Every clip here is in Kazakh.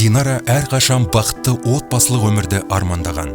Динара әрқашан бақытты отбасылық өмірді армандаған.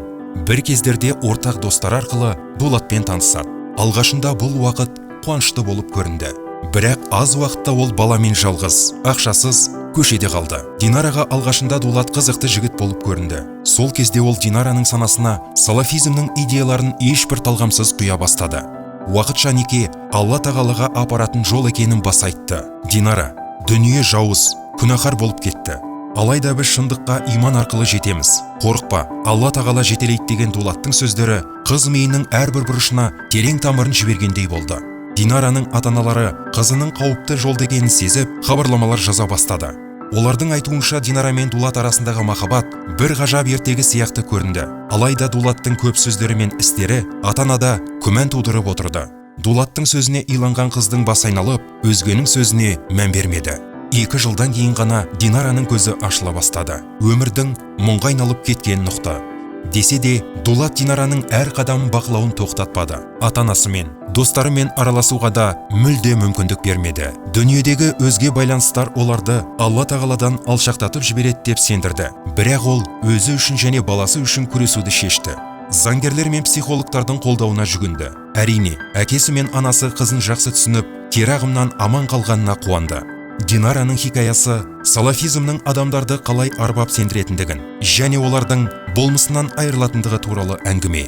Бір кездерде ортақ достар арқылы Дулатпен танысады. Алғашында бұл уақыт қуанышты болып көрінді. Бірақ аз уақытта ол баламен жалғыз, ақшасыз көшеде қалды. Динараға алғашында Дулат қызықты жігіт болып көрінді. Сол кезде ол Динараның санасына салафизмнің идеяларын ешбір талғамсыз құя бастады. Уақытша неке Алла тағалаға апаратын жол екенін баса айтты. Динара, дүние жауыз, күнәһар болып кетті. Алайда біз шындыққа иман арқылы жетеміз. Қорықпа, Алла тағала жетелейді деген Дулаттың сөздері қыз миының әрбір бұрышына терең тамырын жібергендей болды. Динараның ата-аналары қызының қауіпті жолда екенін сезіп, хабарламалар жаза бастады. Олардың айтуынша Динара мен Дулат арасындағы махаббат бір ғажап ертегі сияқты көрінді. Алайда Дулаттың көп сөздері мен істері ата-анада күмән тудырып отырды. Дулаттың сөзіне иланған қыздың басы айналып, өзгенің сөзіне мән бермеді. 2 жылдан кейін ғана Динараның көзі ашыла бастады. Өмірдің мұңға айналып кеткен нұқты. Десе де, Дулат Динараның әр қадамын бақылауын тоқтатпады. Ата-анасымен, достарымен араласуға да мүлде мүмкіндік бермеді. Дүниедегі өзге байланыстар оларды Алла тағаладан алшақтатып жібереді деп сендірді. Бірақ ол өзі үшін және баласы үшін күресуді шешті. Заңгерлер мен психологтардың қолдауына жүгінді. Әрине, әкесі мен анасы қызын жақсы түсініп, кері ағымнан аман қалғанына қуанды. Динараның хикаясы салафизмнің адамдарды қалай арбап сендіретіндігін және олардың болмысынан айырылатындығы туралы әңгіме.